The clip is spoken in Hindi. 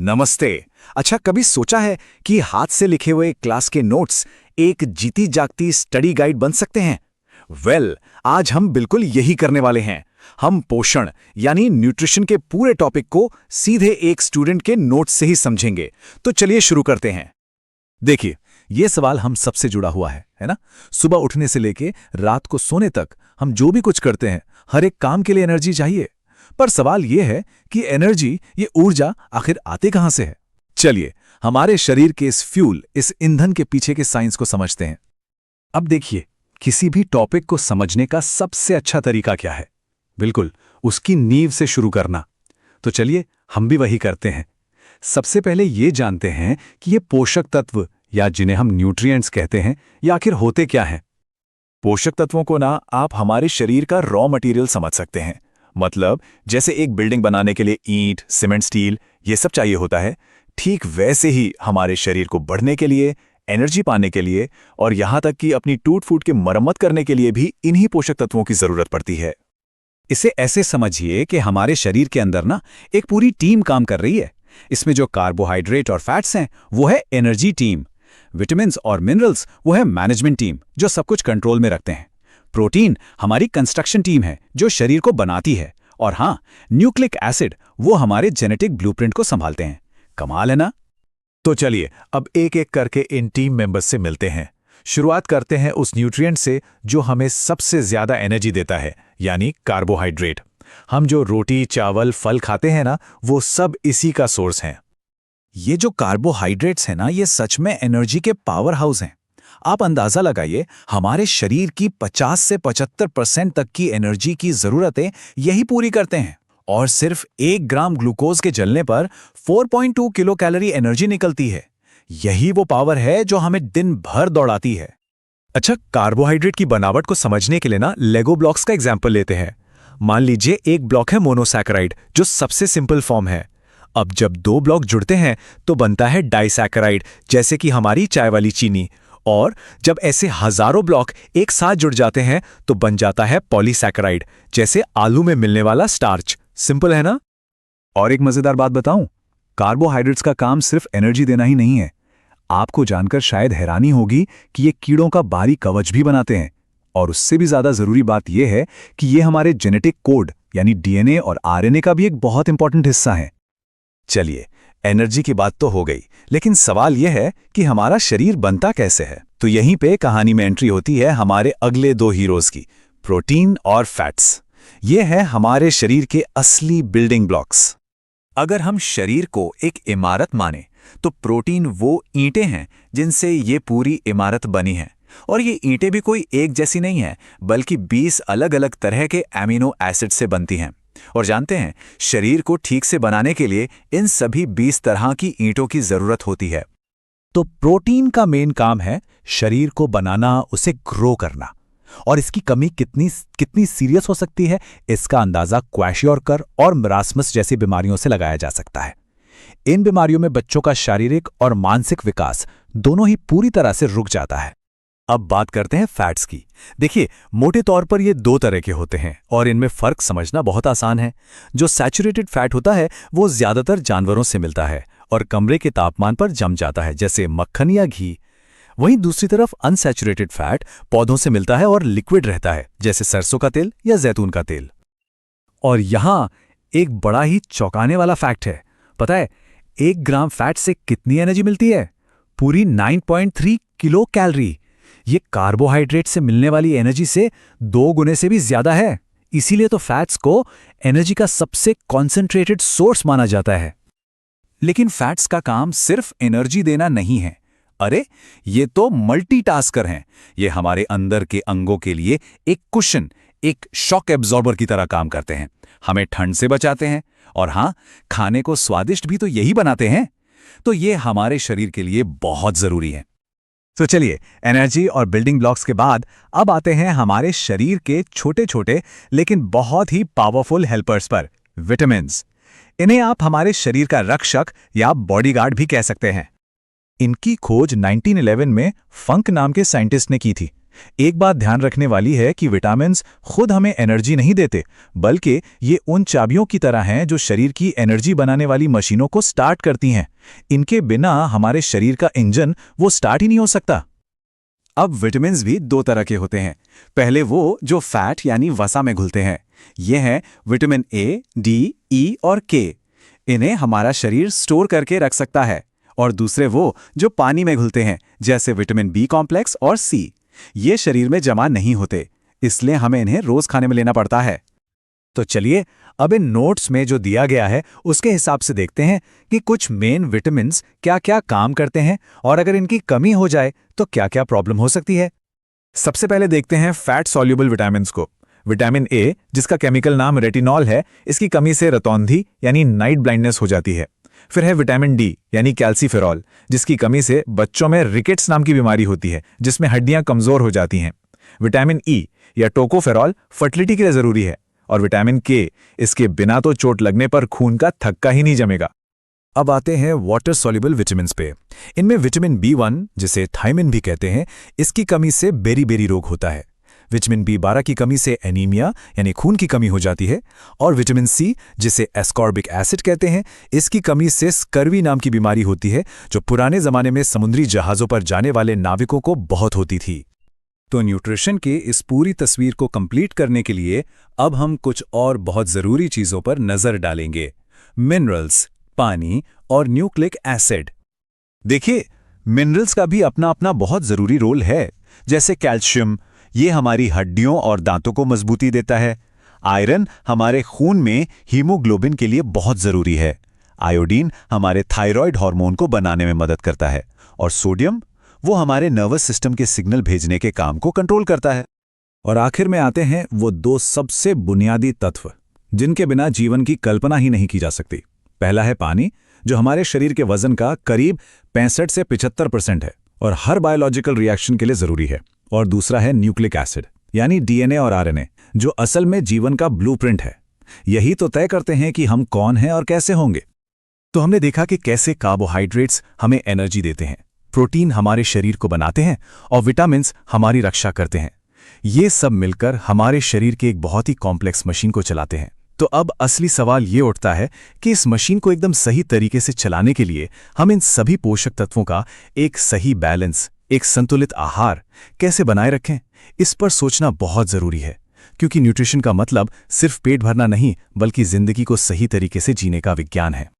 नमस्ते। अच्छा, कभी सोचा है कि हाथ से लिखे हुए क्लास के नोट्स एक जीती जागती स्टडी गाइड बन सकते हैं? आज हम बिल्कुल यही करने वाले हैं। हम पोषण यानी न्यूट्रिशन के पूरे टॉपिक को सीधे एक स्टूडेंट के नोट्स से ही समझेंगे। तो चलिए शुरू करते हैं। देखिए, ये सवाल हम सबसे जुड़ा हुआ है ना? सुबह उठने से लेके रात को सोने तक हम जो भी कुछ करते हैं, हर एक काम के लिए एनर्जी चाहिए। पर सवाल यह है कि एनर्जी, ये ऊर्जा आखिर आती कहां से है? चलिए, हमारे शरीर के इस फ्यूल, इस ईंधन के पीछे के साइंस को समझते हैं। अब देखिए, किसी भी टॉपिक को समझने का सबसे अच्छा तरीका क्या है? बिल्कुल, उसकी नींव से शुरू करना। तो चलिए, हम भी वही करते हैं। सबसे पहले ये जानते हैं कि ये पोषक तत्व, या जिन्हें हम न्यूट्रिएंट्स कहते हैं, ये आखिर होते क्या हैं। पोषक तत्वों को ना आप हमारे शरीर का रॉ मटेरियल समझ सकते हैं। मतलब जैसे एक बिल्डिंग बनाने के लिए ईंट, सीमेंट, स्टील, ये सब चाहिए होता है, ठीक वैसे ही हमारे शरीर को बढ़ने के लिए, एनर्जी पाने के लिए और यहां तक कि अपनी टूट फूट की मरम्मत करने के लिए भी इन्हीं पोषक तत्वों की जरूरत पड़ती है। इसे ऐसे समझिए कि हमारे शरीर के अंदर ना एक पूरी टीम काम कर रही है। इसमें जो कार्बोहाइड्रेट और फैट्स हैं वो है एनर्जी टीम, विटामिन्स और मिनरल्स वो है मैनेजमेंट टीम, जो सब कुछ कंट्रोल में रखते हैं। प्रोटीन हमारी कंस्ट्रक्शन टीम है, जो शरीर को बनाती है। और हाँ, न्यूक्लिक एसिड वो हमारे जेनेटिक ब्लूप्रिंट को संभालते हैं। कमाल है ना? तो चलिए, अब एक एक करके इन टीम मेंबर्स से मिलते हैं। शुरुआत करते हैं उस न्यूट्रिएंट से जो हमें सबसे ज्यादा एनर्जी देता है, यानी कार्बोहाइड्रेट। हम जो रोटी, चावल, फल खाते हैं ना, वो सब इसी का सोर्स हैं। ये जो कार्बोहाइड्रेट्स हैं ना, ये सच में एनर्जी के पावर हाउस हैं। आप अंदाजा लगाइए, हमारे शरीर की 50 से 75% तक की एनर्जी की जरूरतें यही पूरी करते हैं। और सिर्फ 1 ग्राम ग्लूकोज के जलने पर 4.2 किलो कैलोरी एनर्जी निकलती है। यही वो पावर है जो हमें दिन भर दौड़ाती है। अच्छा, कार्बोहाइड्रेट की बनावट को समझने के लिए ना लेगो ब्लॉक्स का एग्जाम्पल लेते हैं। मान लीजिए एक ब्लॉक है मोनोसैकेराइड, जो सबसे सिंपल फॉर्म है। अब जब 2 ब्लॉक जुड़ते हैं तो बनता है डाइसैकेराइड, जैसे कि हमारी चाय वाली चीनी। और जब ऐसे हजारों ब्लॉक एक साथ जुड़ जाते हैं तो बन जाता है पॉलीसैकेराइड, जैसे आलू में मिलने वाला स्टार्च। सिंपल है ना? और एक मजेदार बात बताऊं, कार्बोहाइड्रेट्स का काम सिर्फ एनर्जी देना ही नहीं है। आपको जानकर शायद हैरानी होगी कि ये कीड़ों का बाहरी कवच भी बनाते हैं। और उससे भी ज्यादा जरूरी बात यह है कि ये हमारे जेनेटिक कोड यानी डीएनए और आरएनए का भी एक बहुत इंपॉर्टेंट हिस्सा है। चलिए, एनर्जी की बात तो हो गई, लेकिन सवाल यह है कि हमारा शरीर बनता कैसे है। तो यहीं पे कहानी में एंट्री होती है हमारे अगले 2 हीरोज की, प्रोटीन और फैट्स। ये है हमारे शरीर के असली बिल्डिंग ब्लॉक्स। अगर हम शरीर को एक इमारत माने तो प्रोटीन वो ईंटें हैं जिनसे ये पूरी इमारत बनी है। और ये ईंटें भी कोई एक जैसी नहीं है, बल्कि 20 अलग अलग तरह के एमिनो एसिड से बनती हैं। और जानते हैं, शरीर को ठीक से बनाने के लिए इन सभी 20 तरह की ईंटों की जरूरत होती है। तो प्रोटीन का मेन काम है शरीर को बनाना, उसे ग्रो करना। और इसकी कमी कितनी सीरियस हो सकती है, इसका अंदाजा क्वैशियोरकर और मरासमस जैसी बीमारियों से लगाया जा सकता है। इन बीमारियों में बच्चों का शारीरिक और मानसिक विकास दोनों ही पूरी तरह से रुक जाता है। अब बात करते हैं फैट्स की। देखिए, मोटे तौर पर ये 2 तरह के होते हैं और इनमें फर्क समझना बहुत आसान है। जो सैचुरेटेड फैट होता है वो ज्यादातर जानवरों से मिलता है और कमरे के तापमान पर जम जाता है, जैसे मक्खन या घी। वहीं दूसरी तरफ अनसैचुरेटेड फैट पौधों से मिलता है और लिक्विड रहता है, जैसे सरसों का तेल या जैतून का तेल। और यहां एक बड़ा ही चौंकाने वाला फैक्ट है। पता है 1 ग्राम फैट से कितनी एनर्जी मिलती है? पूरी 9.3 किलो कैलोरी। ये कार्बोहाइड्रेट से मिलने वाली एनर्जी से 2 गुने से भी ज्यादा है। इसीलिए तो फैट्स को एनर्जी का सबसे कॉन्सेंट्रेटेड सोर्स माना जाता है। लेकिन फैट्स का काम सिर्फ एनर्जी देना नहीं है। अरे, ये तो मल्टीटास्कर हैं। ये हमारे अंदर के अंगों के लिए एक कुशन, एक शॉक एब्जॉर्बर की तरह काम करते हैं। हमें ठंड से बचाते हैं और हाँ, खाने को स्वादिष्ट भी तो यही बनाते हैं। तो ये हमारे शरीर के लिए बहुत जरूरी है। तो चलिए, एनर्जी और बिल्डिंग ब्लॉक्स के बाद अब आते हैं हमारे शरीर के छोटे छोटे लेकिन बहुत ही पावरफुल हेल्पर्स पर, विटामिन्स। इन्हें आप हमारे शरीर का रक्षक या बॉडीगार्ड भी कह सकते हैं। इनकी खोज 1911 में फंक नाम के साइंटिस्ट ने की थी। एक बात ध्यान रखने वाली है कि विटामिन्स खुद हमें एनर्जी नहीं देते, बल्कि ये उन चाबियों की तरह हैं जो शरीर की एनर्जी बनाने वाली मशीनों को स्टार्ट करती हैं। इनके बिना हमारे शरीर का इंजन वो स्टार्ट ही नहीं हो सकता। अब विटामिन्स भी दो तरह के होते हैं। पहले वो जो फैट यानी वसा में घुलते हैं, ये हैं विटामिन ए, डी, ई और के। इन्हें हमारा शरीर स्टोर करके रख सकता है। और दूसरे वो जो पानी में घुलते हैं, जैसे विटामिन बी कॉम्प्लेक्स और सी। ये शरीर में जमा नहीं होते, इसलिए हमें इन्हें रोज खाने में लेना पड़ता है। तो चलिए अब इन नोट्स में जो दिया गया है उसके हिसाब से देखते हैं कि कुछ मेन विटामिन्स क्या-क्या काम करते हैं और अगर इनकी कमी हो जाए तो क्या-क्या प्रॉब्लम हो सकती है। सबसे पहले देखते हैं फैट सॉल्युबल विटामिन्स को। विटामिन ए, जिसका केमिकल नाम रेटिनॉल है, इसकी कमी से रतौंधी यानी नाइट ब्लाइंडनेस हो जाती है। फिर है विटामिन डी यानी कैल्सीफेरॉल, जिसकी कमी से बच्चों में रिकेट्स नाम की बीमारी होती है, जिसमें हड्डियां कमजोर हो जाती हैं। विटामिन ई या टोकोफेरॉल फर्टिलिटी के लिए जरूरी है। और विटामिन के, इसके बिना तो चोट लगने पर खून का थक्का ही नहीं जमेगा। अब आते हैं वाटर सॉल्युबल विटामिन्स पे। इनमें विटामिन बी1, जिसे थायमिन भी कहते हैं, इसकी कमी से बेरी-बेरी रोग होता है। विटामिन बी12 की कमी से एनीमिया यानी खून की कमी हो जाती है। और विटामिन सी, जिसे एस्कॉर्बिक एसिड कहते हैं, इसकी कमी से स्कर्वी नाम की बीमारी होती है, जो पुराने जमाने में समुद्री जहाज़ों पर जाने वाले नाविकों को बहुत होती थी। तो न्यूट्रिशन के इस पूरी तस्वीर को कंप्लीट करने के लिए अब हम कुछ और बहुत ज़रूरी चीज़ों पर नज़र डालेंगे। मिनरल्स, पानी और न्यूक्लिक एसिड। देखिए, मिनरल्स का भी अपना अपना बहुत ज़रूरी रोल है। जैसे कैल्शियम, ये हमारी हड्डियों और दांतों को मजबूती देता है। आयरन हमारे खून में हीमोग्लोबिन के लिए बहुत ज़रूरी है। आयोडीन हमारे थायराइड हार्मोन को बनाने में मदद करता है। और सोडियम, वो हमारे नर्वस सिस्टम के सिग्नल भेजने के काम को कंट्रोल करता है। और आखिर में आते हैं वो दो सबसे बुनियादी तत्व जिनके बिना जीवन की कल्पना ही नहीं की जा सकती। पहला है पानी, जो हमारे शरीर के वजन का करीब 65 से 75% है और हर बायोलॉजिकल रिएक्शन के लिए जरूरी है। और दूसरा है न्यूक्लिक एसिड, यानी डीएनए और आरएनए, जो असल में जीवन का ब्लूप्रिंट है। यही तो तय करते हैं कि हम कौन हैं और कैसे होंगे। तो हमने देखा कि कैसे कार्बोहाइड्रेट्स हमें एनर्जी देते हैं, प्रोटीन हमारे शरीर को बनाते हैं और विटामिन्स हमारी रक्षा करते हैं। ये सब मिलकर हमारे शरीर के एक बहुत ही कॉम्प्लेक्स मशीन को चलाते हैं। तो अब असली सवाल ये उठता है कि इस मशीन को एकदम सही तरीके से चलाने के लिए हम इन सभी पोषक तत्वों का एक सही बैलेंस, एक संतुलित आहार कैसे बनाए रखें। इस पर सोचना बहुत जरूरी है, क्योंकि न्यूट्रिशन का मतलब सिर्फ पेट भरना नहीं, बल्कि जिंदगी को सही तरीके से जीने का विज्ञान है।